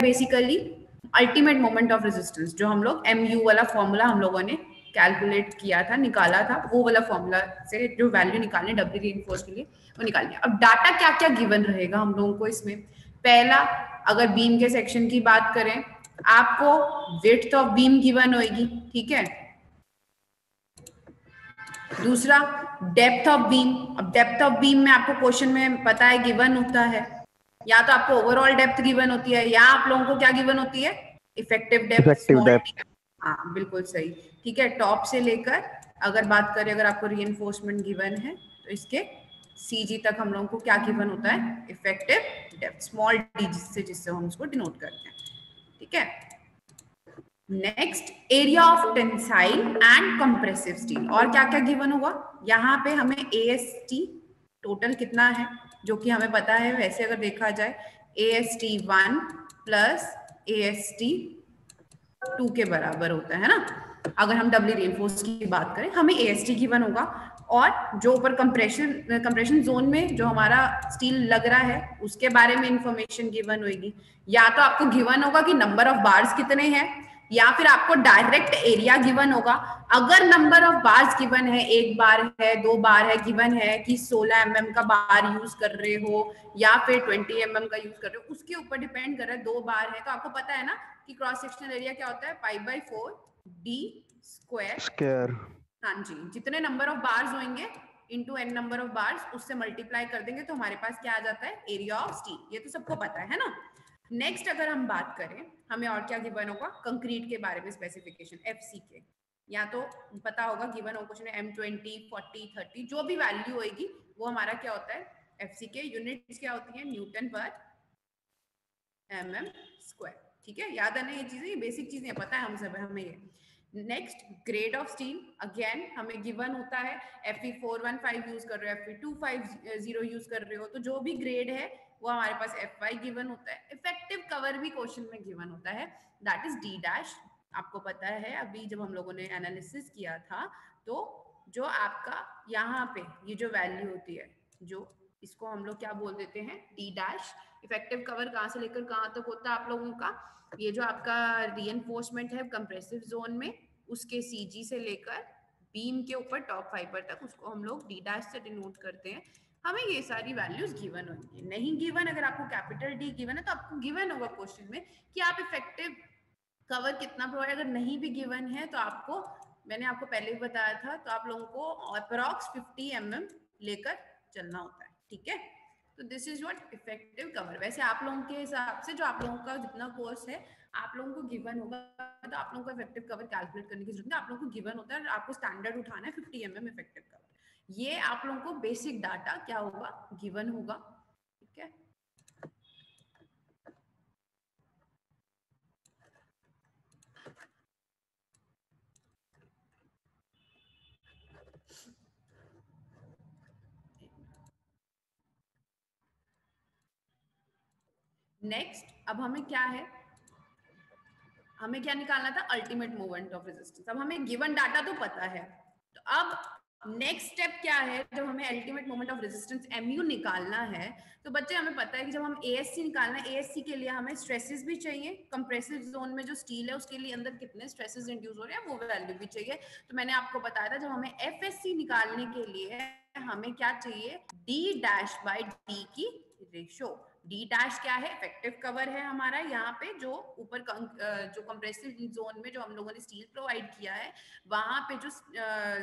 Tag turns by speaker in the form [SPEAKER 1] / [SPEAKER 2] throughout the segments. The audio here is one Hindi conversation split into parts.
[SPEAKER 1] Basically ultimate moment of resistance, जो हम लोग MU वाला फॉर्मूला हम लोगों ने कैलकुलेट किया था, निकाला था, वो वाला फॉर्मूला से जो वैल्यू निकालने डब्ल्यू रीइंफोर्स के लिए वो निकालनी है। अब डाटा क्या क्या गिवन रहेगा हम लोगों को इसमें, पहला अगर बीम के सेक्शन की बात करें, आपको विड्थ ऑफ बीम गिवन होगी, ठीक है। दूसरा डेप्थ ऑफ बीम, अब डेप्थ ऑफ बीम में आपको क्वेश्चन में पता है गिवन होता है, या तो आपको ओवरऑल डेप्थ गिवन होती है, या आप लोगों को क्या गिवन होती है, इफेक्टिव डेप्थ। हाँ बिल्कुल सही, ठीक है। टॉप से लेकर अगर बात करें, अगर आपको रीइंफोर्समेंट गिवन है तो इसके CG तक हम लोगों को क्या गिवन होता है, इफेक्टिव डेप्थ, स्मॉल d जिससे हम उसको डिनोट करते हैं, ठीक है। Next area of tensile and compressive steel, और क्या क्या गिवन होगा यहाँ पे हमें AST टोटल कितना है जो कि हमें पता है, वैसे अगर देखा जाए AST1 प्लस AST2 के बराबर होता है ना। अगर हम डबली रीइंफोर्स की बात करें, हमें AST गिवन होगा, और जो ऊपर कंप्रेशन जोन में जो हमारा स्टील लग रहा है उसके बारे में इंफॉर्मेशन गिवन होगी। या तो आपको गिवन होगा कि नंबर ऑफ बार्स कितने हैं, या फिर आपको डायरेक्ट एरिया गिवन होगा। अगर नंबर ऑफ बार्स गिवन है, 1 बार है, 2 बार है, गिवन है कि 16 mm का बार यूज कर रहे हो या फिर 20 mm का यूज कर रहे हो, उसके ऊपर डिपेंड कर रहा है। 2 बार है तो आपको पता है ना कि क्रॉस सेक्शनल एरिया क्या होता है, π/4 d²। हाँ जी, जितने नंबर ऑफ बार्स होंगे into n number of bars, उससे मल्टीप्लाई कर देंगे तो हमारे पास क्या आ जाता है, एरिया ऑफ स्टील। ये तो सबको पता है ना। नेक्स्ट अगर हम बात करें, हमें और क्या गिवन होगा, कंक्रीट के बारे में स्पेसिफिकेशन FC के, या तो पता होगा गिवन हो क्वेश्चन में M20, 40, 30 जो भी वैल्यू होगी वो हमारा क्या होता है, FC के यूनिट्स क्या होती है, न्यूटन पर mm², ठीक है। याद है ना ये चीजें, ये बेसिक चीजें पता है हम सब, हमें ये। Next grade of steel, again हमें गिवन होता है, Fe415 यूज कर रहे हो, Fe250 यूज कर रहे हो, तो जो भी ग्रेड है वो हमारे पास Fy गिवन होता है। इफेक्टिव कवर भी क्वेश्चन में गिवन होता है, दैट इज D'। आपको पता है अभी जब हम लोगों ने एनालिसिस किया था, तो जो आपका यहाँ पे ये जो वैल्यू होती है, जो इसको हम लोग क्या बोल देते हैं, D'। इफेक्टिव कवर कहाँ से लेकर कहाँ तक होता है आप लोगों का, ये जो आपका रीइंफोर्समेंट है कंप्रेसिव जोन में, उसके CG से लेकर बीम के ऊपर टॉप फाइबर तक, उसको हम लोग D' से डिनोट करते हैं। हमें ये सारी वैल्यूज गिवन होंगी। नहीं गिवन, अगर आपको कैपिटल D गिवन है तो आपको गिवन होगा क्वेश्चन में कि आप इफेक्टिव कवर कितना प्रोवाइड, अगर नहीं भी गिवन है तो आपको, मैंने आपको पहले भी बताया था, तो आप लोगों को अप्रॉक्स 50 mm लेकर चलना होता है, ठीक है। तो this is what effective cover. वैसे आप लोगों के हिसाब से जो आप लोगों का जितना कोर्स है, आप लोगों को गिवन होगा तो आप लोगों को इफेक्टिव कवर कैलकुलेट करने की जरूरत है। आप लोगों को गिवन होता है, आपको स्टैंडर्ड उठाना है 50 mm इफेक्टिव कवर। ये आप लोगों को बेसिक डाटा क्या होगा, गिवन होगा, ठीक है। नेक्स्ट अब हमें क्या है, हमें क्या निकालना था, अल्टीमेट मोमेंट ऑफ रेजिस्टेंस। अब हमें गिवन डाटा तो पता है, तो अब नेक्स्ट स्टेप क्या है, जब हमें ultimate moment of resistance MU निकालना है, तो बच्चे हमें पता है कि जब हम ASC निकालना है, ASC के लिए हमें स्ट्रेसेस भी चाहिए, कंप्रेसिव जोन में जो स्टील है उसके लिए अंदर कितने स्ट्रेसेस इंड्यूस हो रहे हैं वो वैल्यू भी चाहिए। तो मैंने आपको बताया था, जब हमें FSC निकालने के लिए हमें क्या चाहिए, D'/D की रेशो। D' क्या है, इफेक्टिव कवर है हमारा, यहाँ पे जो ऊपर जो कंप्रेसिव जोन में जो हम लोगों ने स्टील प्रोवाइड किया है, वहां पे जो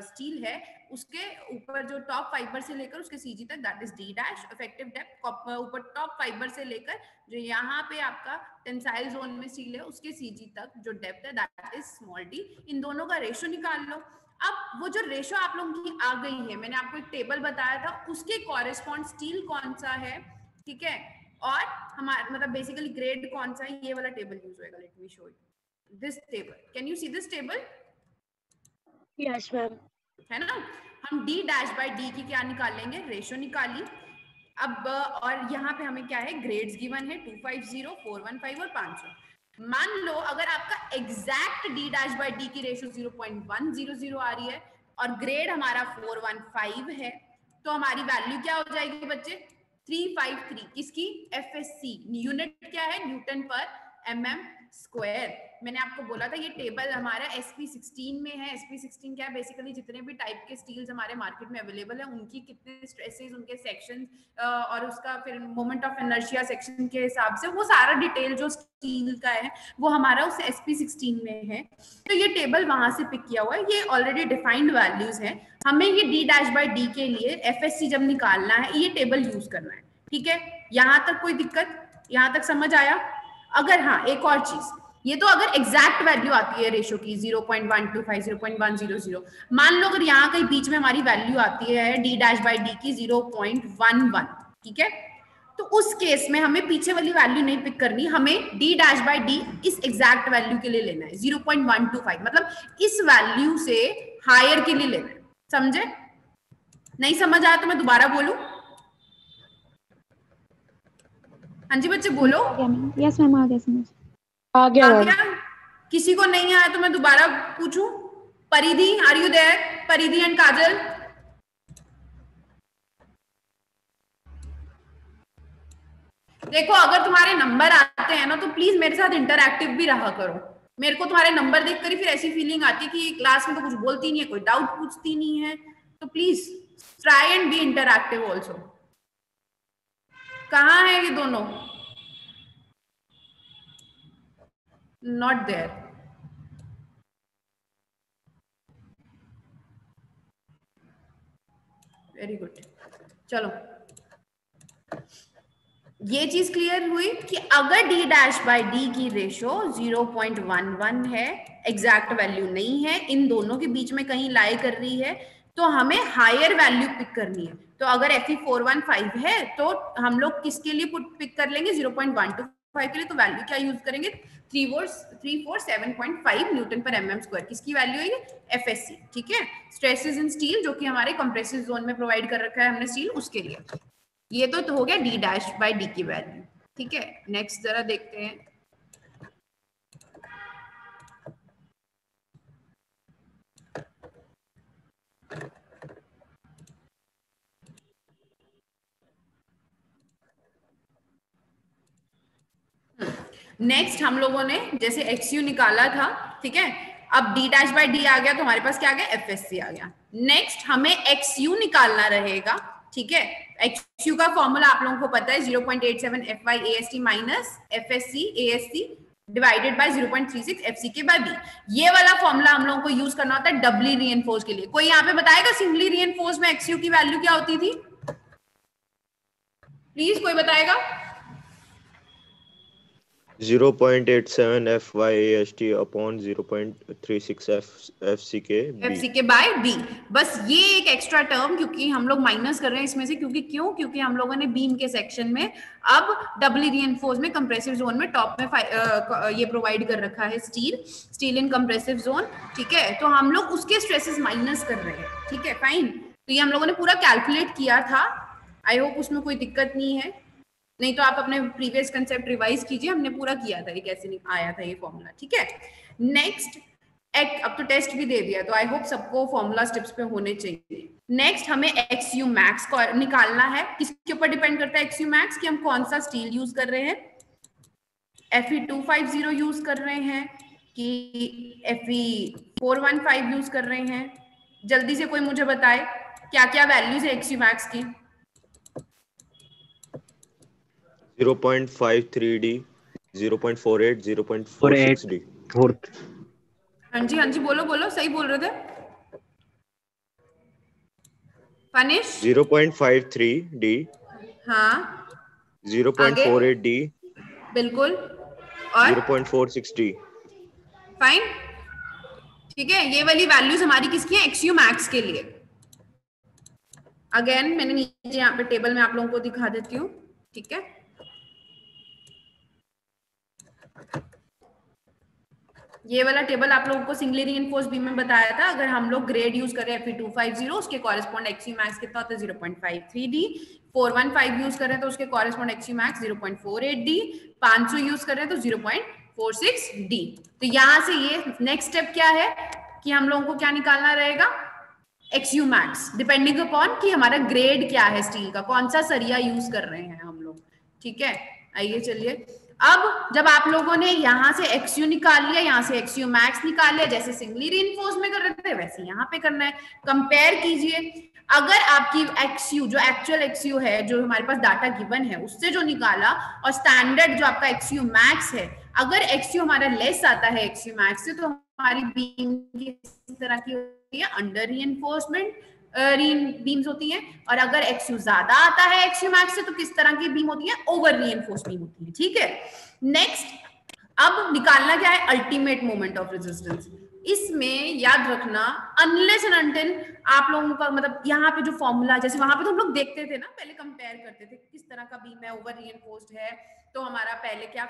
[SPEAKER 1] स्टील है उसके ऊपर जो टॉप फाइबर से लेकर उसके CG तक, that is D'। Effective depth ऊपर टॉप फाइबर से लेकर जो यहाँ पे आपका टेंसाइल जोन में स्टील है उसके CG तक जो डेप्थ है, दैट इज स्मॉल d। इन दोनों का रेशो निकाल लो। अब वो जो रेशो आप लोगों की आ गई है, मैंने आपको एक टेबल बताया था, उसके कॉरेस्पॉन्ड स्टील कौन सा है, ठीक है, और हमारा मतलब बेसिकली ग्रेड कौन सा है, ये वाला टेबल यूज होएगा। Let me show you this table, can you see this table?
[SPEAKER 2] Yes ma'am.
[SPEAKER 1] है ना, हम D'/D की क्या निकाल लेंगे, रेशो निकाली। अब और यहाँ पे हमें क्या है, ग्रेड्स गिवन है 250, 415 और 500। मान लो अगर आपका एग्जैक्ट D'/D की रेशो 0.100 आ रही है और ग्रेड हमारा 415 है, तो हमारी वैल्यू क्या हो जाएगी बच्चे, 353। किसकी, FSC, यूनिट क्या है, न्यूटन पर mm स्क्वायर। मैंने आपको बोला था ये टेबल हमारा SP16 में है। SP16 क्या है, बेसिकली जितने भी टाइप के स्टील्स हमारे मार्केट में अवेलेबल है उनकी कितने स्ट्रेसेस, उनके सेक्शन और उसका फिर मोमेंट ऑफ इनर्शिया सेक्शन के हिसाब से वो सारा डिटेल जो स्टील का है वो हमारा उस SP16 में है। तो ये टेबल वहां से पिक किया हुआ है, ये ऑलरेडी डिफाइंड वैल्यूज है। हमें ये D'/D के लिए FSC जब निकालना है ये टेबल यूज करना है। ठीक है, यहाँ तक कोई दिक्कत, यहाँ तक समझ आया? अगर हाँ, एक और चीज, ये तो अगर एग्जैक्ट वैल्यू आती है रेशो की 0.125 0.100, मान लो अगर यहाँ कहीं बीच में हमारी वैल्यू आती है D'/D की 0.11, ठीक है, तो उस केस में हमें पीछे वाली वैल्यू नहीं पिक करनी, हमें D'/D इस एग्जैक्ट वैल्यू के लिए लेना है 0.125, मतलब इस वैल्यू से हायर के लिए लेना है। समझे? नहीं समझ आया तो मैं दोबारा बोलूं? हाँ जी बच्चे बोलो।
[SPEAKER 3] यस मैम, आ गया समझ।
[SPEAKER 2] आ गया।
[SPEAKER 1] किसी को नहीं आया तो मैं दोबारा पूछूं? परिधि, आर यू देयर? परिधि एंड काजल? देखो अगर तुम्हारे नंबर आते हैं ना तो प्लीज मेरे साथ इंटरएक्टिव भी रहा करो। मेरे को तुम्हारे नंबर देखकर ही फिर ऐसी फीलिंग आती है कि क्लास में तो कुछ बोलती नहीं है, कोई डाउट पूछती नहीं है, तो please try and be interactive also. कहाँ है ये दोनों? Not there. Very good. चलो, ये चीज क्लियर हुई कि अगर D'/D की रेशो 0.11 है, एग्जैक्ट वैल्यू नहीं है, इन दोनों के बीच में कहीं लाई कर रही है, तो हमें हायर वैल्यू पिक करनी है। तो अगर Fe415 है तो हम लोग किसके लिए पिक कर लेंगे? 0.125 के लिए। तो वैल्यू क्या यूज करेंगे? 347.5 न्यूटन पर mm स्क्वायर। किसकी वैल्यू है ये? FSC। ठीक है, स्ट्रेसेस इन स्टील, जो कि हमारे कंप्रेसिव जोन में प्रोवाइड कर रखा है हमने स्टील, उसके लिए। ये तो हो गया D'/D की वैल्यू। ठीक है, नेक्स्ट जरा देखते हैं। नेक्स्ट हम लोगों ने जैसे XU निकाला था, ठीक है, अब D'/D आ गया तो हमारे पास क्या आ गया? FSC आ गया। नेक्स्ट हमें XU निकालना रहेगा। ठीक है, XU का फॉर्मूला आप लोगों को पता है, 0.87 FY AST minus FSC ASC divided by 0.36 FCK by B। ये वाला फॉर्मूला हम लोगों को यूज करना होता है डबली रीइंफोर्स के लिए। कोई यहाँ पे बताएगा सिंगली रीइंफोर्स में XU की वैल्यू क्या होती थी? प्लीज कोई बताएगा?
[SPEAKER 4] 0.87 FY/AST upon 0.36 FCK
[SPEAKER 1] by B। बस ये एक एक्स्ट्रा टर्म क्योंकि हम लोग माइनस कर रहे हैं इसमें से, क्योंकि हम लोगों ने बीम के सेक्शन में अब डबली रीइंफोर्स में कंप्रेसिव जोन में टॉप में ये प्रोवाइड कर रखा है स्टील इन कंप्रेसिव जोन। ठीक है, तो हम लोग उसके स्ट्रेसेस माइनस कर रहे हैं। ठीक है, फाइन। तो ये हम लोगों ने पूरा कैलकुलेट किया था। आई होप उसमें कोई दिक्कत नहीं है, नहीं तो आप अपने प्रीवियस कंसेप्ट रिवाइज कीजिए, हमने पूरा किया था, ये कैसे आया था ये फॉर्मूला। ठीक है, नेक्स्ट अब तो टेस्ट भी दे दिया, तो आई होप सबको फॉर्मूला स्टेप्स पे होने चाहिए। नेक्स्ट हमें XU मैक्स को निकालना है। किसके ऊपर डिपेंड करता है XU मैक्स? कि हम कौन सा स्टील यूज कर रहे हैं, Fe250 यूज कर रहे हैं कि Fe415 यूज कर रहे हैं? जल्दी से कोई मुझे बताए क्या क्या वैल्यूज है XU मैक्स की?
[SPEAKER 4] 0.53D, 0.48, 0.46D।
[SPEAKER 1] हाँ जी बोलो, सही बोल रहे थे। फनिश
[SPEAKER 4] 0.53D,
[SPEAKER 1] हाँ,
[SPEAKER 4] 0.48D,
[SPEAKER 1] बिल्कुल, और
[SPEAKER 4] 0.46D।
[SPEAKER 1] फाइन। ठीक है, ये वाली वैल्यूज हमारी किसकी है? XU मैक्स के लिए। अगेन मैंने नीचे यहाँ पे टेबल में आप लोगों को दिखा देती हूँ। ठीक है, ये वाला टेबल आप लोगों को सिंगली रीइंफोर्स्ड बीम में बताया था। अगर हम लोग ग्रेड यूज करें Fe250, उसके कॉरेस्पॉन्ड XU मैक्स कितना होता है? 0.53D। 415 यूज करें तो उसके correspond XU max 0.48D। 500 use करें तो 0.46D। तो यहां से ये नेक्स्ट स्टेप क्या है कि हम लोगों को क्या निकालना रहेगा? XU मैक्स, डिपेंडिंग अपॉन कि हमारा ग्रेड क्या है स्टील का, कौन सा सरिया यूज कर रहे हैं हम लोग। ठीक है, आइए चलिए अब जब आप लोगों ने यहाँ से XU निकाल लिया, यहाँ से XU मैक्स निकाल लिया, जैसे सिंगली रीइंफोर्स में कर रहे थे वैसे यहाँ पे करना है। कंपेयर कीजिए, अगर आपकी XU जो एक्चुअल XU है, जो हमारे पास डाटा गिवन है उससे जो निकाला, और स्टैंडर्ड जो आपका XU मैक्स है, अगर XU हमारा लेस आता है XU मैक्स से, तो हमारी बीम किस तरह की होती है, अंडर रीइंफोर्समेंट बीम्स होती हैं। और अगर XU ज्यादा आता है XU मैक्स से, तो किस तरह की बीम होती है, ओवर रीइंफोर्स बीम होती है। ठीक है, नेक्स्ट अब निकालना क्या है, अल्टीमेट मोमेंट ऑफ रेजिस्टेंस। इसमें याद रखना, अनलेस एंड अनटिल आप लोगों का मतलब यहाँ पे जो फॉर्मूला, जैसे वहां पे तो हम लोग देखते थे ना, पहले कंपेयर करते थे किस तरह का बीम है, ओवर रीइंफोर्स्ड है तो हमारा पहले क्या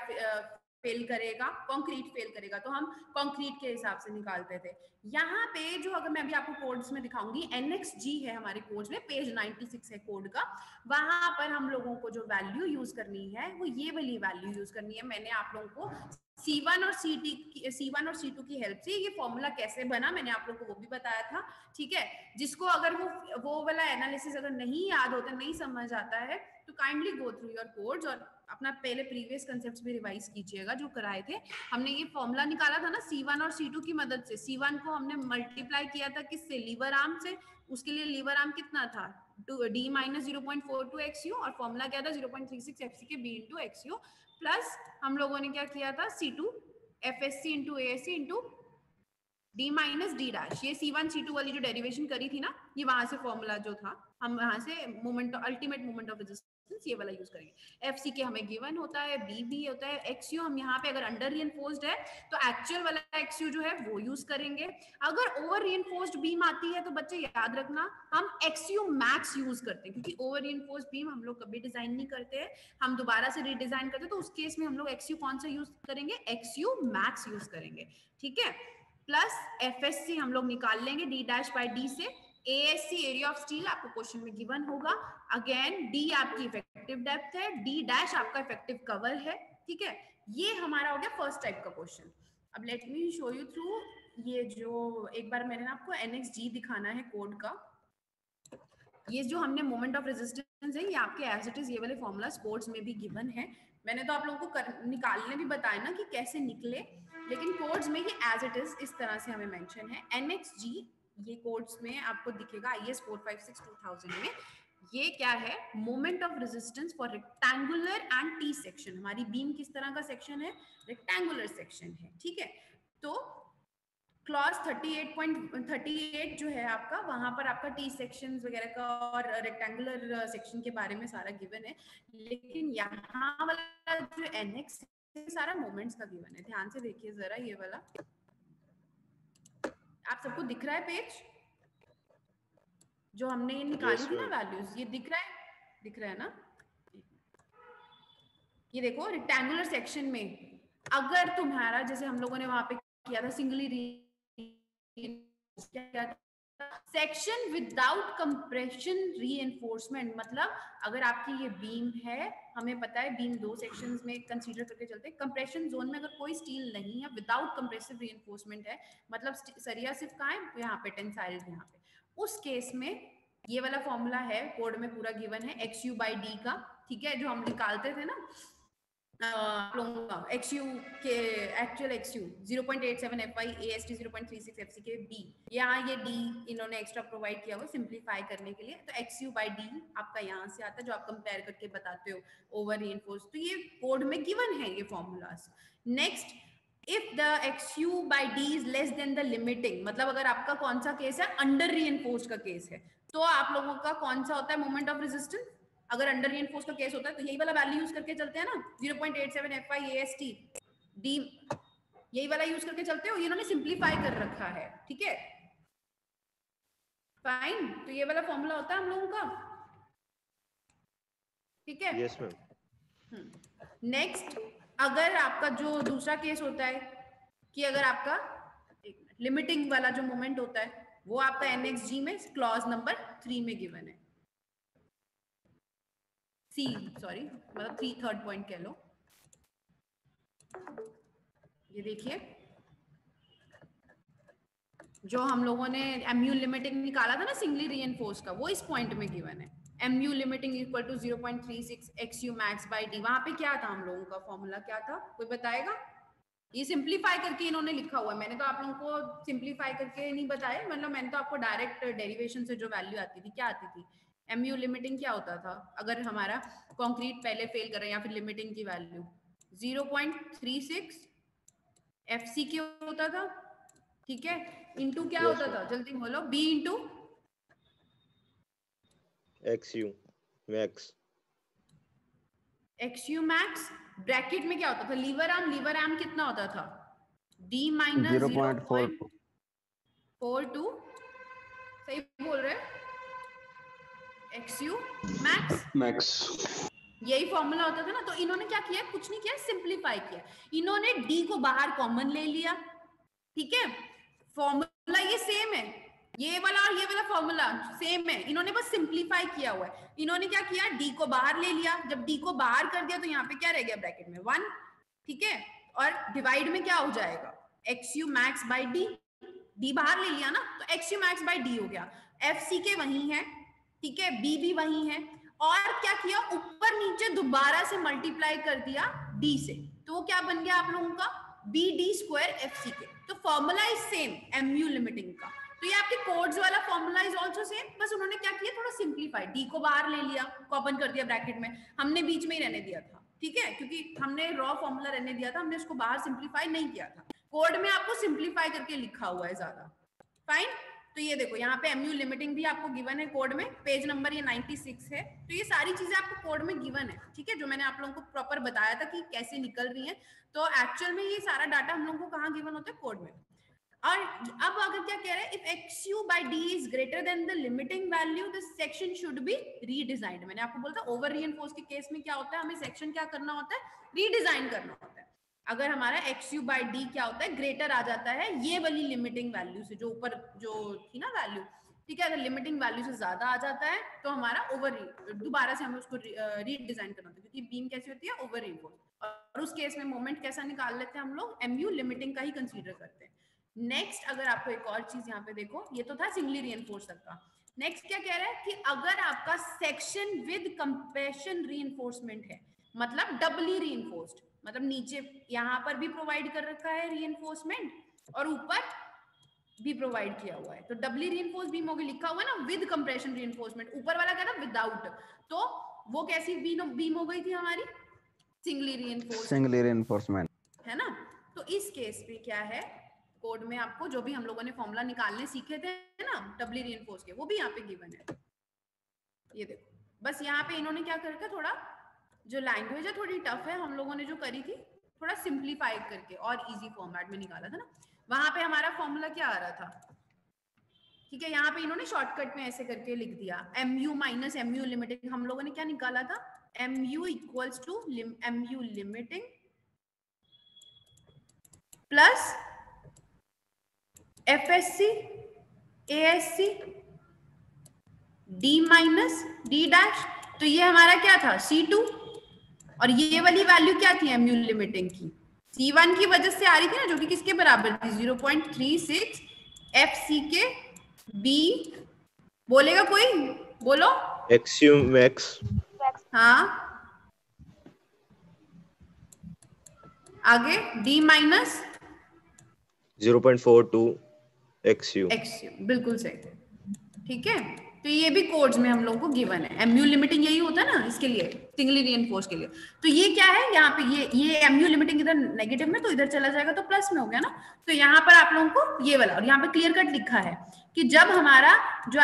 [SPEAKER 1] फेल करेगा, कंक्रीट फेल करेगा, तो हम कंक्रीट के हिसाब से निकालते थे। यहाँ पे जो, अगर मैं अभी आपको कोड्स में दिखाऊंगी, NXG है हमारे कोड्स में, पेज 96 है कोड का, वहां पर हम लोगों को जो वैल्यू यूज करनी है वो ये वाली वैल्यू यूज करनी है। मैंने आप लोगों को C1 और C2 की हेल्प से ये फॉर्मूला कैसे बना, मैंने आप लोगों को वो भी बताया था। ठीक है, जिसको अगर वो वाला एनालिसिस अगर नहीं याद होता, नहीं समझ आता है, तो kindly go through your codes और अपना पहले प्रीवियस कंसेप्ट्स भी रिवाइज कीजिएगा जो कराए थे। हमने ये फॉर्मूला निकाला था ना C1 और C2 की मदद से। C1 को हमने मल्टीप्लाई किया था किससे, लीवर आर्म से। उसके लिए लीवर आर्म कितना था, D - 0.42 XU, और फॉर्मूला क्या था 0.36 FC के B into XU, प्लस हम लोगों ने क्या किया था C2 FSC into ASC into D - D dash. ये C1 C2 वाली जो डेरिवेशन करी थी ना, ये वहां से फॉर्मूला जो था, हम वहां से moment, ultimate moment of resistance ये वाला यूज करेंगे। FC के हमें गिवन होता है, B भी होता है, XU हम यहाँ पे अगर अंडर रीइंफोर्स्ड है तो एक्चुअल वाला XU जो है वो यूज करेंगे। अगर ओवर रीइंफोर्स्ड बीम आती है तो बच्चे याद रखना हम XU मैक्स यूज करते हैं, क्योंकि ओवर रीइंफोर्स्ड बीम हम लोग कभी डिजाइन नहीं करते हैं, हम दोबारा से रीडिजाइन करते हैं, तो उस केस में हम लोग XU कौन सा यूज करेंगे, XU मैक्स यूज करेंगे। ठीक है, प्लस FSC हम लोग निकाल लेंगे D डैश बाय D से। ASC एरिया ऑफ स्टील आपको क्वेश्चन में गिवन होगा। अगेन D आपकी इफेक्टिव डेप्थ है, D डैश आपका इफेक्टिव कवर है। ठीक है, ये हमारा हो गया फर्स्ट टाइप का क्वेश्चन। अब let me show you through ये जो, एक बार मैंने आपको NXG दिखाना है कोड का। ये जो हमने मोमेंट ऑफ रेजिस्टेंस है, ये आपके एज इट इज ये वाले फॉर्मूला स्पोर्ट्स में भी गिवन है। मैंने तो आप लोगों को निकालने भी बताया ना कि कैसे निकले, लेकिन कोड्स में ये एज इट इज इस तरह से हमें मेंशन है। NXG ये कोड्स में आपको दिखेगा IS 456-2000 में। ये क्या है, moment of resistance for rectangular and T section. हमारी बीम किस तरह का सेक्शन है, रेक्टेंगुलर सेक्शन है। ठीक है, तो क्लॉज 38.38 जो है आपका, वहां पर आपका टी सेक्शन वगैरह का और रेक्टेंगुलर सेक्शन के बारे में सारा गिवन है, लेकिन यहाँ वाला जो NX सारा मोमेंट्स का गिवन है। ध्यान से देखिए जरा, ये वाला आप सबको दिख रहा है पेज जो हमने ये निकाली थी ना वैल्यूज, ये दिख रहा है ना। ये देखो, रेक्टेंगुलर सेक्शन में अगर तुम्हारा, जैसे हम लोगों ने वहां पे किया था singly section without compression reinforcement, मतलब अगर आपकी ये बीम है, हमें पता है बीम दो सेक्शंस में कंसीडर करके चलते हैं। कंप्रेशन जोन में अगर कोई स्टील नहीं है, विदाउट कंप्रेसिव रीइंफोर्समेंट है, मतलब सरिया सिर्फ कहाँ है, यहाँ पे टेंसाइल यहाँ पे, उस केस में ये वाला फॉर्मूला है, कोड में पूरा गिवन है XU by D का। ठीक है, जो हम निकालते थे ना XU के actual XU 0.87 FY AST 0.36 FC के B, यहाँ ये D इन्होंने एक्स्ट्रा प्रोवाइड किया हुआ सिंप्लीफाई करने के लिए। तो XU by D आपका यहाँ से आता है, जो आप कंपेयर करके बताते हो ओवर रीइंफोर्स, तो ये कोड में गिवन है ये formulas. Next, if the XU by D is less than the limiting, मतलब अगर आपका कौन सा केस है, अंडर रीइंफोर्स्ड का केस है, तो आप लोगों का कौन सा होता है मोमेंट ऑफ रेजिस्टेंस। अगर अंडर रीइंफोर्स का केस होता है तो यही वाला वैल्यू यूज करके चलते हैं ना, 0.87 FY AST D, यही वाला यूज करके चलते हो। इन्होंने सिंप्लीफाई कर रखा है। ठीक है, फाइन, तो ये वाला फॉर्मूला होता है हम लोगों का। ठीक है,
[SPEAKER 4] यस मैम।
[SPEAKER 1] नेक्स्ट, अगर आपका जो दूसरा केस होता है कि अगर आपका लिमिटिंग वाला जो मोमेंट होता है, वो आपका NXG में क्लॉज नंबर 3 में गिवन है, मतलब 3 थर्ड पॉइंट कह लो। ये देखिए, जो हम लोगों ने MU लिमिटिंग निकाला था ना सिंगली रीइंफोर्स का, वो इस पॉइंट में गिवन है। mu limiting equal to 0.36 xu max by d। वहां पे क्या था हम लोगों का फॉर्मूला, क्या था कोई बताएगा? ये सिंप्लीफाई करके इन्होंने लिखा हुआ है, मैंने तो आप लोगों को सिंप्लीफाई करके नहीं बताया, मतलब मैंने तो आपको डायरेक्ट डेरिवेशन से जो वैल्यू आती थी क्या आती थी, mu लिमिटिंग क्या होता था अगर हमारा कंक्रीट पहले फेल कर रहा है या फिर लिमिटिंग की वैल्यू 0.36 FCK होता था, ठीक है, इनटू क्या
[SPEAKER 4] Yes,
[SPEAKER 1] होता
[SPEAKER 4] sir.
[SPEAKER 1] था जल्दी बोलो, B into
[SPEAKER 4] XU max.
[SPEAKER 1] XU max, bracket में क्या होता था लीवर आर्म कितना होता था D माइनस 0.42, सही बोल रहे XU मैक्स, यही फॉर्मूला होता था ना। तो इन्होंने क्या किया, कुछ नहीं किया, सिंप्लीफाई किया, इन्होंने D को बाहर कॉमन ले लिया, ठीक है, फॉर्मूला ये सेम है, ये वाला और ये वाला फॉर्मूला सेम है, इन्होंने बस सिंप्लीफाई किया हुआ है। इन्होंने क्या किया, डी को बाहर ले लिया, जब डी को बाहर कर दिया तो यहाँ पे क्या रह गया ब्रैकेट में 1, ठीक है, और डिवाइड में क्या हो जाएगा XU max bye D, D बाहर ले लिया ना तो XU मैक्स बाय डी हो गया, FCK वही है, ठीक है, बी भी वही है, और क्या किया ऊपर नीचे दोबारा से मल्टीप्लाई कर दिया डी से, तो वो क्या बन गया आप लोगों का BD² FCK। तो formula is same MU limiting का, तो ये आपके कोड्स वाला फॉर्मूला इज आल्सो सेम, बस उन्होंने क्या किया थोड़ा सिंप्लीफाई, डी को बाहर ले लिया, कॉमन कर दिया ब्रैकेट में, हमने बीच में ही रहने दिया था, ठीक है, क्योंकि हमने रॉ फॉर्मूला रहने दिया था, हमने उसको बाहर सिंप्लीफाई नहीं किया था, कोड में आपको सिंप्लीफाई करके लिखा हुआ है ज्यादा, फाइन। तो ये देखो यहाँ पे MU लिमिटिंग भी आपको गिवन है कोड में, पेज नंबर ये 96 है, तो ये सारी चीजें आपको कोड में गिवन है, ठीक है, जो मैंने आप लोगों को प्रॉपर बताया था कि कैसे निकल रही है, तो एक्चुअल में ये सारा डाटा हम लोगों को कहाँ गिवन होता है, कोड में। और अब अगर क्या कह रहे हैं, if XU by D is greater than the limiting value, the section should be redesigned। मैंने आपको बोला था ओवर रीइंफोर्स के केस में क्या होता है, हमें सेक्शन क्या करना होता है, रीडिजाइन करना होता है। अगर हमारा XU by D क्या होता है, ग्रेटर आ जाता है ये वाली लिमिटिंग वैल्यू से, जो ऊपर जो थी ना वैल्यू, ठीक है, अगर लिमिटिंग वैल्यू से ज्यादा आ जाता है तो हमारा दोबारा से हमें उसको रीडिजाइन करना होता है, क्योंकि बीम कैसी होती है ओवर रीइंफोर्स, और उस केस में मोमेंट कैसा निकाल लेते हैं हम लोग, MU लिमिटिंग का ही कंसीडर करते हैं। नेक्स्ट अगर आपको एक और चीज यहाँ पे देखो, ये तो था सिंगली रीइंफोर्स तक का, नेक्स्ट क्या कह रहा है कि अगर आपका सेक्शन विद कंप्रेशन रीइंफोर्समेंट है, मतलब डबली रीइंफोर्स्ड, मतलब नीचे यहाँ पर भी प्रोवाइड कर रखा है रीइंफोर्समेंट और ऊपर भी प्रोवाइड किया हुआ है, तो डबली रीइंफोर्स बीम होगी, लिखा हुआ है ना विद कंप्रेशन रीइंफोर्समेंट, ऊपर वाला क्या था विदाउट, तो वो कैसी बीम हो गई थी हमारी, सिंगली रीइंफोर्समेंट, है ना। तो इस केस में क्या है, कोड में आपको जो भी हम लोगों ने फॉर्मूला निकालने सीखे थे ना डबली रीइंफोर्स के, वो भी यहाँ पे गिवन है, ये देखो, बस यहाँ पे इन्होंने क्या कर रखा, थोड़ा जो लैंग्वेज है थोड़ी टफ है, हम लोगों ने जो करी थी थोड़ा सिंप्लीफाई करके और इजी फॉर्मेट में निकाला था ना, वहां पे हमारा फॉर्मूला क्या आ रहा था, ठीक है, यहाँ पे इन्होंने शॉर्टकट में ऐसे करके लिख दिया MU माइनस MU लिमिटिंग, हम लोगों ने क्या निकाला था, MU equals to MU limiting plus FSC ASC D minus D dash, तो ये हमारा क्या था C2, और ये वाली वैल्यू क्या थी MU लिमिटिंग की, C1 की वजह से आ रही थी ना, जो कि किसके बराबर थी 0.36 FCK B, बोलेगा कोई, बोलो
[SPEAKER 4] XU max,
[SPEAKER 1] हाँ आगे D माइनस
[SPEAKER 4] 0.42 XU,
[SPEAKER 1] बिल्कुल सही, ठीक है, तो ये भी कोड्स में हम लोगों को गिवन है, MU लिमिटिंग यही होता है ना इसके लिए, सिंगली रीइंफोर्स के लिए, तो ये क्या है यहाँ पे, ये MU लिमिटिंग इधर नेगेटिव में, तो इधर चला जाएगा तो प्लस में हो गया ना, तो यहाँ पर आप लोगों को ये वाला, और यहाँ पे क्लियर कट लिखा है कि जब हमारा जो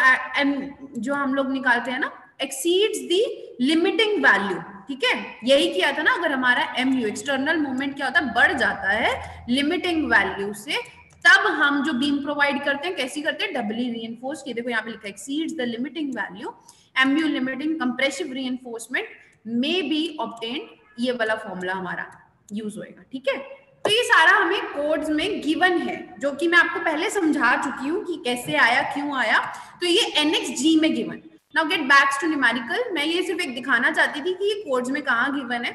[SPEAKER 1] हम लोग निकालते हैं ना एक्सीड्स दी लिमिटिंग वैल्यू, ठीक है, यही किया था ना, अगर हमारा MU एक्सटर्नल मूवमेंट क्या होता है, बढ़ जाता है लिमिटिंग वैल्यू से, तब हम जो बीम प्रोवाइड करते हैं कैसी करते हैं, डबली रीइंफोर्स, देखो यहाँ पे लिखा है exceeds the limiting value, MU limiting compressive reinforcement may be obtained, ये वाला फॉर्मूला हमारा यूज होएगा, ठीक है। तो ये सारा हमें कोड्स में गिवन है, जो कि मैं आपको पहले समझा चुकी हूँ कि कैसे आया, क्यों आया, तो ये NX G में given. Now get back to numerical, मैं ये सिर्फ एक दिखाना चाहती थी कि ये कोड्स में कहाँ गिवन है,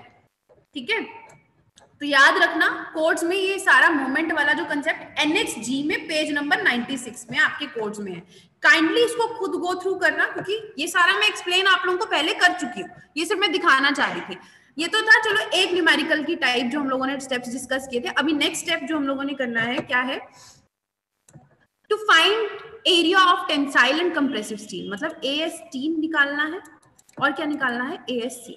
[SPEAKER 1] ठीक है। तो याद रखना कोड्स में ये सारा मोमेंट वाला जो कंसेप्ट NHG में पेज नंबर 96 में आपके कोड्स में है। काइंडली इसको खुद गो थ्रू करना, क्योंकि ये सारा मैं एक्सप्लेन आप लोगों को पहले कर चुकी हूँ, ये सिर्फ मैं दिखाना चाह रही थी। ये तो था चलो एक न्यूमेरिकल की टाइप जो हम लोगों ने स्टेप्स डिस्कस किए थे। अभी नेक्स्ट स्टेप जो हम लोगों ने करना है क्या है, to find area of tensile and compressive steel, मतलब AST निकालना है और क्या निकालना है, ASC।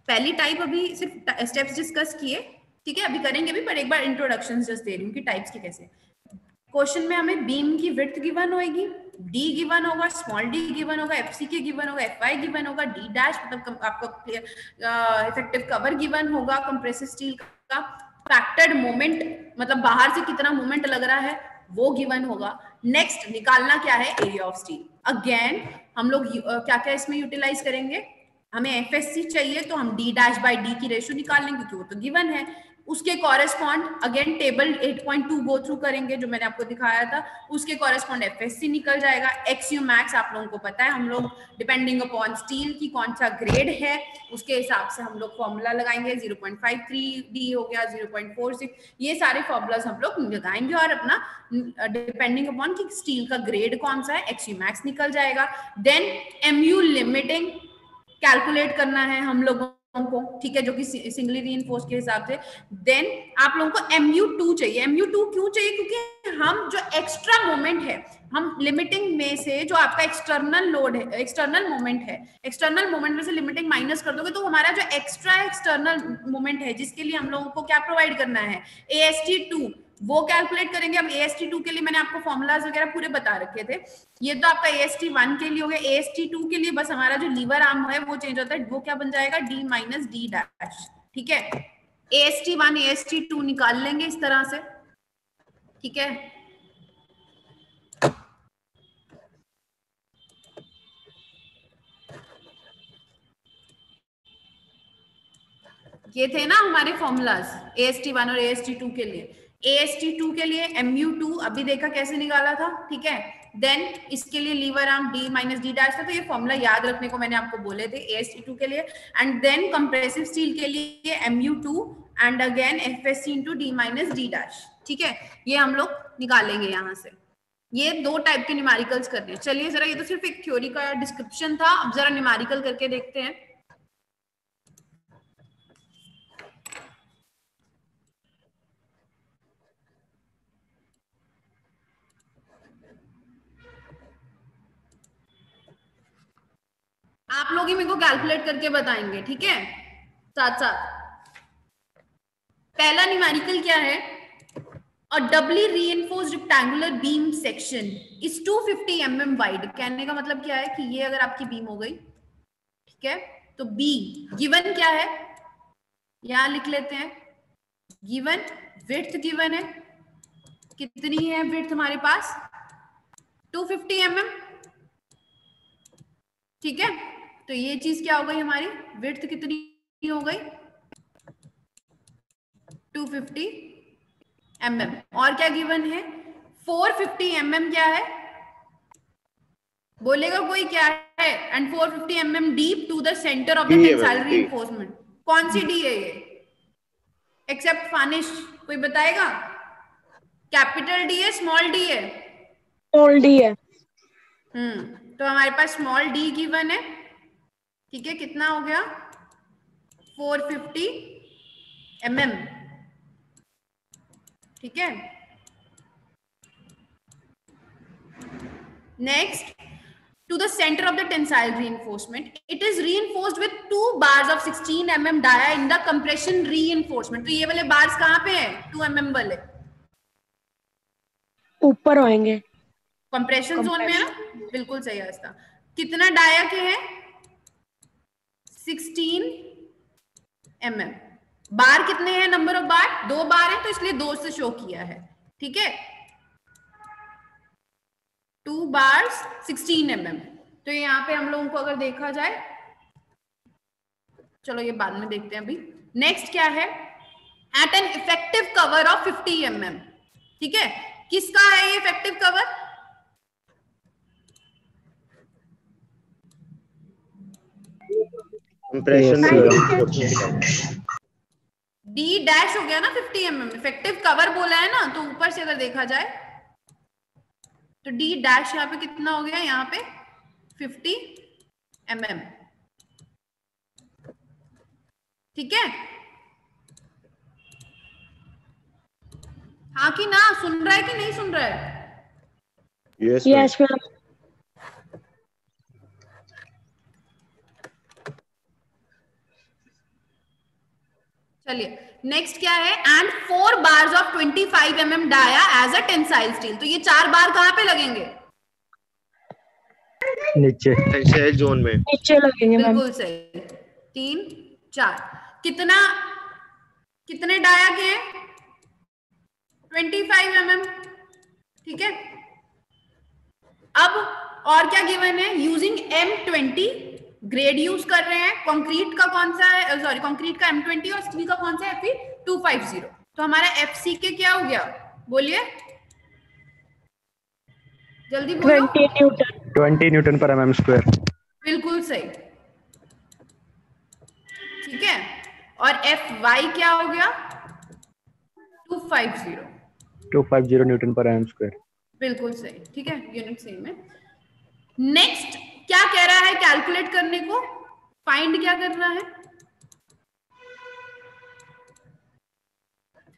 [SPEAKER 1] पहली टाइप अभी सिर्फ स्टेप्स डिस्कस किए, ठीक है, अभी करेंगे भी, पर एक बार इंट्रोडक्शन जस्ट दे रही हूँ कि टाइप्स की कैसे। क्वेश्चन में हमें बीम की विड्थ गिवन होगी, D गिवन होगा, स्मॉल d गिवन होगा, FCK गिवन होगा, FY गिवन होगा, D डैश मतलब आपका इफेक्टिव कवर गिवन होगा कंप्रेसिव स्टील का, फैक्टर्ड मोमेंट मतलब बाहर से कितना मोमेंट लग रहा है वो गिवन होगा। नेक्स्ट निकालना क्या है, एरिया ऑफ स्टील। अगेन हम लोग क्या क्या इसमें यूटिलाइज करेंगे, हमें FSC चाहिए तो हम D डैश बाई D की रेशियो निकाल लेंगे क्योंकि वो तो गिवन है। उसके correspond again table 8.2 go through करेंगे जो मैंने आपको दिखाया था, उसके कॉरेस्पॉन्ड FSC निकल जाएगा। XU मैक्स आप लोगों को पता है, हम लोग डिपेंडिंग अपॉन स्टील की कौन सा ग्रेड है उसके हिसाब से हम लोग फॉर्मूला लगाएंगे। 0.53D हो गया, 0.46, ये सारे फॉर्मूलाज हम लोग लगाएंगे और अपना डिपेंडिंग अपॉन कि स्टील का ग्रेड कौन सा है XU मैक्स निकल जाएगा। देन MU लिमिटिंग कैलकुलेट करना है हम लोगों को, ठीक है, जो कि सिंगली रीइंफोर्स के हिसाब से। देन आप लोगों को MU2 चाहिए। MU2 क्यों चाहिए, क्योंकि हम जो एक्स्ट्रा मोमेंट है, हम लिमिटिंग में से जो आपका एक्सटर्नल लोड है, एक्सटर्नल मोमेंट है, एक्सटर्नल मोमेंट में से लिमिटिंग माइनस कर दोगे तो हमारा जो एक्स्ट्रा एक्सटर्नल मोमेंट है जिसके लिए हम लोगों को क्या प्रोवाइड करना है, AST2, वो कैलकुलेट करेंगे। अब AST2 के लिए मैंने आपको फॉर्मूलाज वगैरह पूरे बता रखे थे, ये तो आपका AST1 के लिए हो गया। AST2 के लिए बस हमारा जो लीवर आर्म है वो चेंज होता है, वो क्या बन जाएगा, D माइनस D डैश, ठीक है। AST1 AST2 निकाल लेंगे इस तरह से, ठीक है। ये थे ना हमारे फॉर्मूलाज AST1 और AST2 के लिए। AST2 के लिए MU2 अभी देखा कैसे निकाला था, ठीक है। देन इसके लिए lever arm D minus D dash था, तो ये फॉर्मूला याद रखने को मैंने आपको बोले थे AST2 के लिए। एंड देन कंप्रेसिव स्टील के लिए MU2 and again FSC into D minus D dash, ठीक है। ये हम लोग निकालेंगे यहाँ से। ये दो टाइप के न्यूमेरिकल्स करने हैं। चलिए जरा, ये तो सिर्फ एक थ्योरी का डिस्क्रिप्शन था, अब जरा न्यूमेरिकल करके देखते हैं। आप लोग ही मेरे को कैलकुलेट करके बताएंगे, ठीक है, साथ साथ। पहला न्यूमेरिकल क्या है, a doubly reinforced rectangular beam section is 250 mm wide. कहने का मतलब क्या है कि ये अगर आपकी बीम हो गई, ठीक है, तो बी गिवन क्या है, यहां लिख लेते हैं, गिवन विड्थ गिवन है, कितनी है विड्थ हमारे पास, 250 mm, ठीक है। तो ये चीज क्या हो गई हमारी, विड्थ कितनी हो गई, 250 mm। और क्या गिवन है, 450 mm क्या है, बोलेगा कोई क्या है, and 450 mm deep to the centre of the tensile reinforcement. कौन सी डी है ये, एक्सेप्ट फानिश, कोई बताएगा, कैपिटल डी है स्मॉल डी है,
[SPEAKER 2] स्मॉल डी है।
[SPEAKER 1] तो हमारे पास स्मॉल डी गिवन है, ठीक है, कितना हो गया, 450 mm, ठीक है। Next, to the center of the tensile reinforcement, it is reinforced with 2 bars of 16 mm dia in the compression reinforcement। तो ये वाले बार्स कहाँ पे है, 2 mm वाले
[SPEAKER 2] ऊपर होंगे
[SPEAKER 1] कंप्रेशन जोन में है ना, बिल्कुल सही है। इसका कितना डाया के है, 16 mm। बार कितने हैं, नंबर ऑफ बार 2 बार है, तो इसलिए 2 से शो किया है, ठीक है, 2 बार्स 16 mm। तो यहाँ पे हम लोगों को अगर देखा जाए, चलो ये बाद में देखते हैं अभी। नेक्स्ट क्या है, at an effective cover of 50 mm, ठीक है। किसका है ये effective cover,
[SPEAKER 4] compression
[SPEAKER 1] D dash हो गया ना 50 mm, इफेक्टिव कवर बोला है ना, तो ऊपर से अगर देखा जाए तो डी डैश यहाँ पे कितना हो गया, यहाँ पे 50 mm, ठीक है। हाँ कि ना, सुन रहा है कि नहीं सुन रहा है?
[SPEAKER 4] Yes
[SPEAKER 2] yes ma'am.
[SPEAKER 1] चलिए नेक्स्ट क्या है, and 4 bars of 25 mm dia as a tensile steel. तो ये 4 बार कहां पे लगेंगे?
[SPEAKER 5] नीचे
[SPEAKER 4] टेंसाइल जोन में।
[SPEAKER 2] नीचे लगेंगे मैम।
[SPEAKER 1] बिल्कुल सही, 3 4। कितने डाया के हैं? 25 mm, ठीक है। अब और क्या गिवन है, यूजिंग M20 ग्रेड यूज कर रहे हैं। कंक्रीट का कौन सा है, सॉरी कंक्रीट का M20 और स्टील का कौन सा है, Fe250। तो हमारा FCK क्या हो गया, बोलिए जल्दी बोलो।
[SPEAKER 2] 20
[SPEAKER 5] न्यूटन पर mm स्क्वायर।
[SPEAKER 1] बिल्कुल सही, ठीक है। और FY क्या हो गया, 250
[SPEAKER 5] न्यूटन पर mm स्क्वायर।
[SPEAKER 1] बिल्कुल सही, ठीक है, यूनिट सेम है। नेक्स्ट क्या कह रहा है, कैलकुलेट करने को, फाइंड क्या करना है,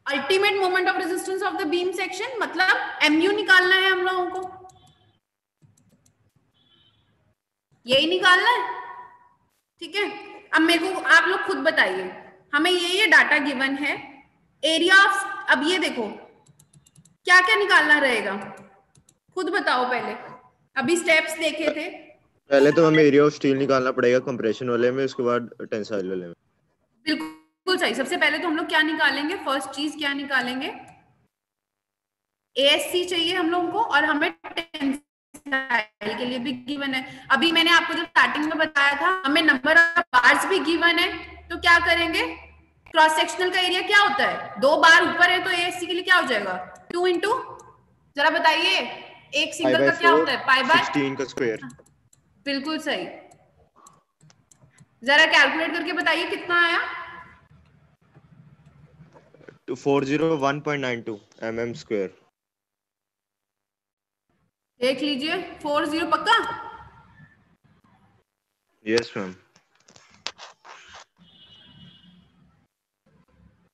[SPEAKER 1] ultimate moment of resistance of the beam section, मतलब MU निकालना है हम लोगों को, यही निकालना है, ठीक है। अब मेरे को आप लोग खुद बताइए, हमें ये डाटा गिवन है, एरिया ऑफ, अब ये देखो क्या क्या निकालना रहेगा, खुद बताओ पहले, अभी स्टेप्स देखे थे।
[SPEAKER 4] पहले तो हमें एरिया ऑफ स्टील निकालना पड़ेगा कंप्रेशन वाले में, उसके बाद टेंसाइल वाले में।
[SPEAKER 1] बिल्कुल सही, सबसे पहले तो हम लोग क्या निकालेंगे, फर्स्ट चीज क्या निकालेंगे, ASC चाहिए हम लोगों को, और हमें टेंसाइल के लिए भी गिवन है। अभी मैंने आपको जो स्टार्टिंग में बताया था, हमें नंबर ऑफ बार्स भी गिवन है, तो क्या करेंगे, क्रॉस सेक्शनल का एरिया क्या होता है, 2 बार ऊपर है तो ASC के लिए क्या हो जाएगा, 2 इंटू, जरा बताइए, एक सिंगल का क्या होता है, पाई बाय
[SPEAKER 4] 16 का स्क्वायर।
[SPEAKER 1] बिल्कुल सही, जरा कैलकुलेट करके बताइए कितना आया,
[SPEAKER 4] 401.92 mm स्क्वायर।
[SPEAKER 1] देख लीजिए, 40 पक्का,
[SPEAKER 4] यस मैम।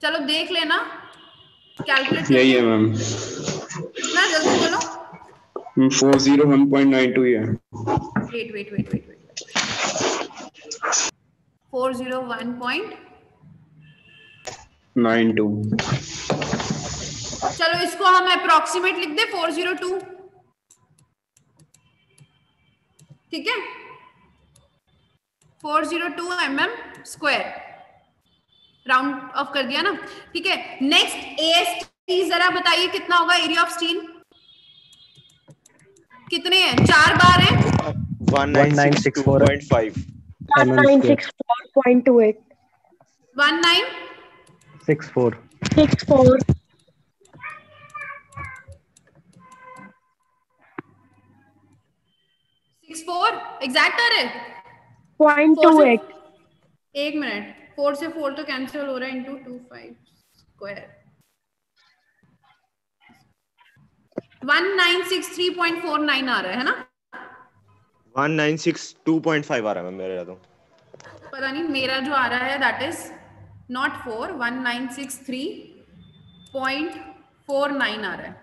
[SPEAKER 1] चलो देख लेना कैलकुलेट
[SPEAKER 6] यही
[SPEAKER 1] करके,
[SPEAKER 6] है मैम,
[SPEAKER 1] कितना जल्दी बोलो,
[SPEAKER 6] 401.92 ही है।
[SPEAKER 1] वेट 401.92, चलो इसको हम अप्रोक्सीमेट लिख दे 402, ठीक है, 402 mm स्क्वायर, राउंड ऑफ कर दिया ना, ठीक है। नेक्स्ट AST जरा बताइए कितना होगा, एरिया ऑफ स्टील कितने हैं, 4 बार हैं,
[SPEAKER 4] 1964.5
[SPEAKER 2] 1964.28
[SPEAKER 1] 1964
[SPEAKER 2] 64
[SPEAKER 1] एग्जैक्ट आ रहे,
[SPEAKER 2] 0.28
[SPEAKER 1] एक मिनट, 4 से 4 तो कैंसिल हो रहा है, इंटू 25 स्क्वायर, 1963.49 आ रहा है ना,
[SPEAKER 4] 1962.5 आ रहा है मैम मेरा तो।
[SPEAKER 1] पता नहीं मेरा जो आ रहा है दैट इज नॉट 4, 1963.49 आ रहा है,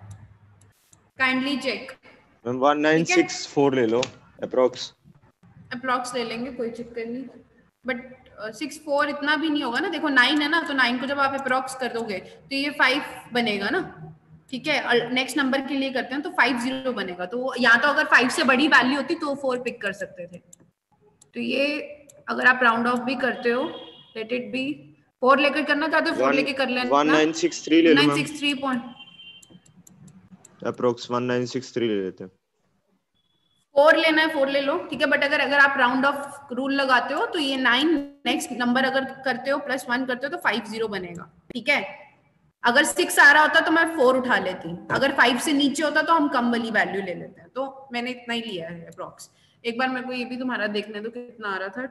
[SPEAKER 1] काइंडली चेक।
[SPEAKER 4] मैम 1964 ले लो
[SPEAKER 1] अप्रॉक्स ले लेंगे, कोई चक्कर नहीं, बट 64 इतना भी नहीं होगा ना, देखो 9 है ना, तो 9 को जब आप अप्रॉक्स कर दोगे तो ये 5 बनेगा ना, ठीक है। नेक्स्ट नंबर के लिए करते हैं तो 50 बनेगा, तो या तो अगर 5 से बड़ी वैल्यू होती तो 4 पिक कर सकते थे, तो ये अगर आप राउंड ऑफ भी करते हो, लेट इट बी 4 लेकर करना चाहते हो 4 लेके कर लेना,
[SPEAKER 4] 1963 ले लो मैम,
[SPEAKER 1] 1963 पॉइंट
[SPEAKER 4] अप्रोक्स 1963 ले लेते हैं।
[SPEAKER 1] 4 लेना है 4 ले लो, ठीक है। बट अगर आप राउंड ऑफ रूल लगाते हो तो ये 9 नेक्स्ट नंबर अगर करते हो +1 करते हो तो 50 बनेगा, ठीक है। अगर 6 आ रहा होता तो मैं 4 उठा लेती, अगर 5 से नीचे होता तो हम कम वाली वैल्यू ले लेते हैं, तो मैंने इतना ही लिया है अप्रॉक्स। एक बार मेरे को ये भी तुम्हारा देखने दो कितना आ रहा था,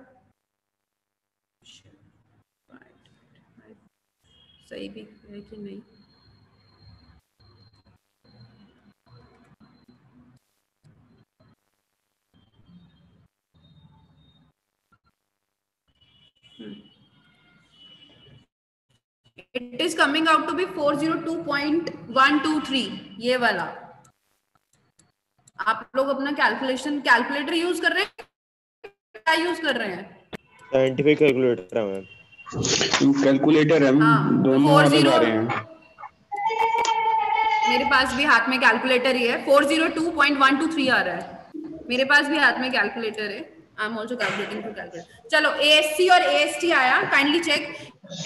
[SPEAKER 1] सही भी है कि नहीं? It is coming out to be 402.123, ये वाला। आप लोग अपना कैलकुलेटर यूज कर रहे हैं, क्या यूज कर रहे हैं?
[SPEAKER 4] साइंटिफिक कैलकुलेटर है मैम।
[SPEAKER 5] कैलकुलेटर है, दोनों अलग आ रहे हैं।
[SPEAKER 1] मेरे पास भी हाथ में कैलकुलेटर ही है, 402.123 आ रहा है। मेरे पास भी हाथ में कैलकुलेटर है। I am also calculating through calculator. चलो एएससी और एएसटी आया, काइंडली चेक।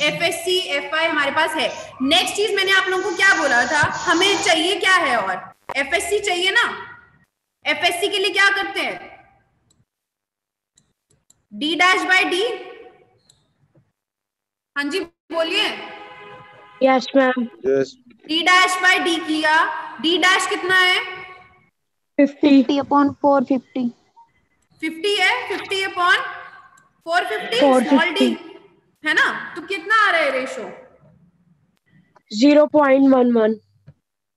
[SPEAKER 1] एफएससी एफआई हमारे पास है। नेक्स्ट चीज मैंने आप लोगों को क्या बोला था, हमें चाहिए क्या है? और एफएससी चाहिए ना। एफएससी के लिए क्या करते हैं? D dash by D. हाँ जी बोलिए।
[SPEAKER 2] Yes ma'am.
[SPEAKER 4] Yes.
[SPEAKER 1] D dash by D किया। डी डैश कितना है?
[SPEAKER 3] 50 upon 450।
[SPEAKER 1] 50 है। 50 अपॉन 450 स्मॉल डी
[SPEAKER 2] 450
[SPEAKER 1] है ना। तो कितना आ रहा है रेशो?
[SPEAKER 2] 0.11।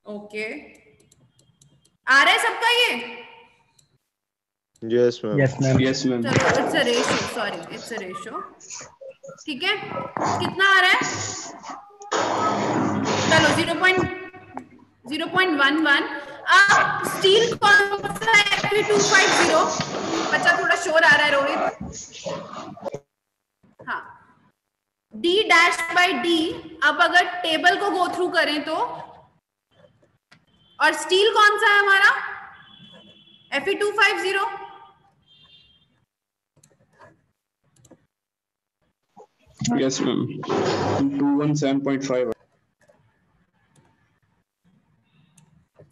[SPEAKER 1] ओके, आ रहा है सबका ये?
[SPEAKER 4] Yes ma'am.
[SPEAKER 5] Yes ma'am. Yes ma'am.
[SPEAKER 1] चलो it's a ratio, sorry it's a ratio. ठीक है, कितना आ रहा है? चलो 0.11। अब स्टील कौन सा है? Fe250। बच्चा थोड़ा शोर आ रहा है रोहित। हाँ, डी डैश बाय डी। अब अगर टेबल को गो थ्रू करें तो, और स्टील कौन सा है हमारा? Fe250।
[SPEAKER 5] Yes ma'am. 217.5।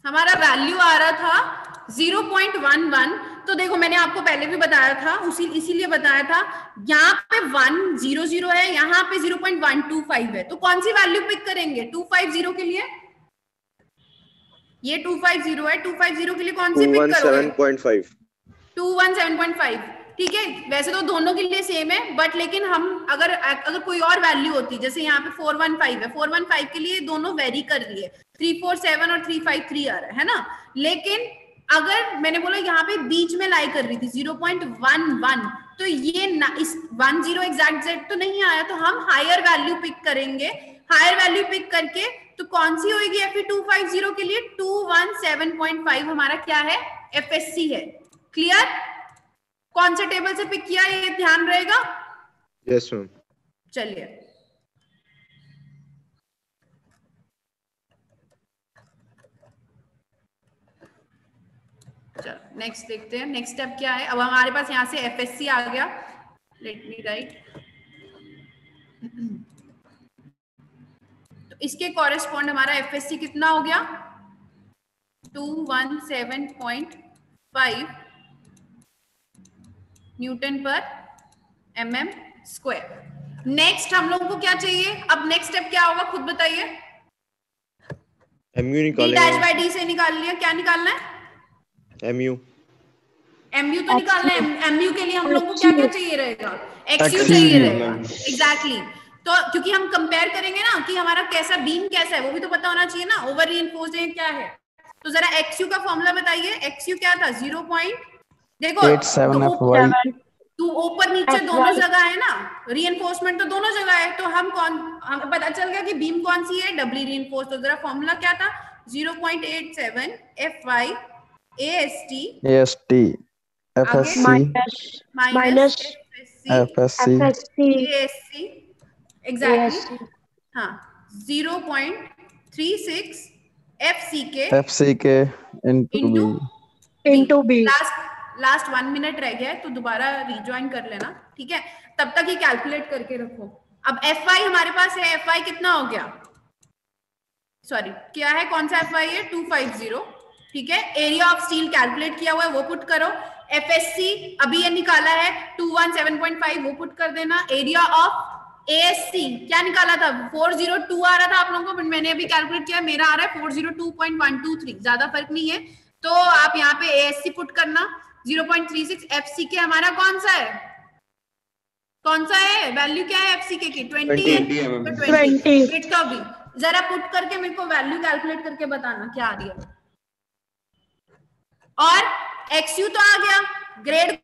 [SPEAKER 1] हमारा वैल्यू आ रहा था 0.11। तो देखो मैंने आपको पहले भी बताया था, इसीलिए बताया था, यहाँ पे 100 है, यहाँ पे 0.125 है। तो कौन सी वैल्यू पिक करेंगे 250 के लिए? ये 250 है, 250 के लिए कौन सी पिक करोगे?
[SPEAKER 4] 217.5।
[SPEAKER 1] 217.5। ठीक है, वैसे तो दोनों के लिए सेम है, बट लेकिन हम अगर कोई और वैल्यू होती, जैसे यहाँ पे 415 है, 415 के लिए दोनों वेरी कर रही है, 347 और 353 आ रहा है ना। लेकिन अगर मैंने बोला यहाँ पे बीच में लाई कर रही थी 0.11, तो ये ना, इस 10 एग्जैक्ट जेड तो नहीं आया, तो हम हायर वैल्यू पिक करेंगे। हायर वैल्यू पिक करके तो कौन सी होगी Fe250 के लिए? 217.5 हमारा क्या है? एफएससी है। क्लियर? कौन से टेबल से पिक किया ये ध्यान रहेगा।
[SPEAKER 4] Yes ma'am.
[SPEAKER 1] चलिए चलो नेक्स्ट देखते हैं, नेक्स्ट स्टेप क्या है। अब हमारे पास यहां से एफएससी आ गया। Let me right. तो इसके कॉरेस्पॉन्ड हमारा एफएससी कितना हो गया? 217.5 न्यूटन पर mm स्क्वायर। नेक्स्ट हम लोगों को क्या चाहिए? अब नेक्स्ट स्टेप क्या होगा खुद बताइए।
[SPEAKER 4] mu
[SPEAKER 1] डी
[SPEAKER 4] निकालेंगे।
[SPEAKER 1] डैश बाय डी से निकाल लिया। क्या निकालना है?
[SPEAKER 4] mu।
[SPEAKER 1] mu तो निकालना है। mu के लिए हम लोग को क्या क्या चाहिए रहेगा? xu चाहिए रहेगा। एग्जैक्टली। तो क्योंकि हम कंपेयर करेंगे ना कि हमारा कैसा बीम कैसा है, वो भी तो पता होना चाहिए ना, ओवर रीइंफोर्स्ड है क्या है। तो जरा xu का फॉर्मूला बताइए। xu क्या था? 0. देखो
[SPEAKER 2] 87
[SPEAKER 1] तो ऊपर नीचे दोनों जगह है ना, रीइंफोर्समेंट तो दोनों जगह है। तो हमें पता चल गया कि बीम कौन सी है, डबली रीइंफोर्स्ड। तो जरा फॉर्मूला क्या था? 0.87 Fy AST
[SPEAKER 2] FSC
[SPEAKER 1] minus
[SPEAKER 2] FSC
[SPEAKER 1] ASC। Exactly हाँ, 0.36 FCK
[SPEAKER 2] into B।
[SPEAKER 1] Last 1 minute रह गया है, तो दोबारा रिज्वाइन कर लेना, ठीक है। तब तक ही कैलकुलेट करके रखो। अब Fy हमारे पास है। Fy कितना हो गया? सॉरी क्या है, कौन सा Fy है? 250। ठीक है, एरिया ऑफ स्टील कैलकुलेट किया हुआ है, वो पुट करो। FSC अभी ये निकाला है 217.5, वो पुट कर देना। एरिया ऑफ ASC क्या निकाला था? 402 आ रहा था आप लोगों को, मैंने अभी कैलकुलेट किया, मेरा आ रहा है 402.123। ज्यादा फर्क नहीं है। तो आप यहाँ पे ASC पुट करना 0.36। FCK हमारा कौन सा है? कौन सा है वैल्यू, क्या है FCK की 20 है
[SPEAKER 5] 20 है मैम।
[SPEAKER 1] तो
[SPEAKER 2] 20
[SPEAKER 1] इट्स ऑब्वियस। जरा पुट करके मेरे को वैल्यू कैलकुलेट करके बताना क्या आ रही है। और XU तो आ गया, ग्रेड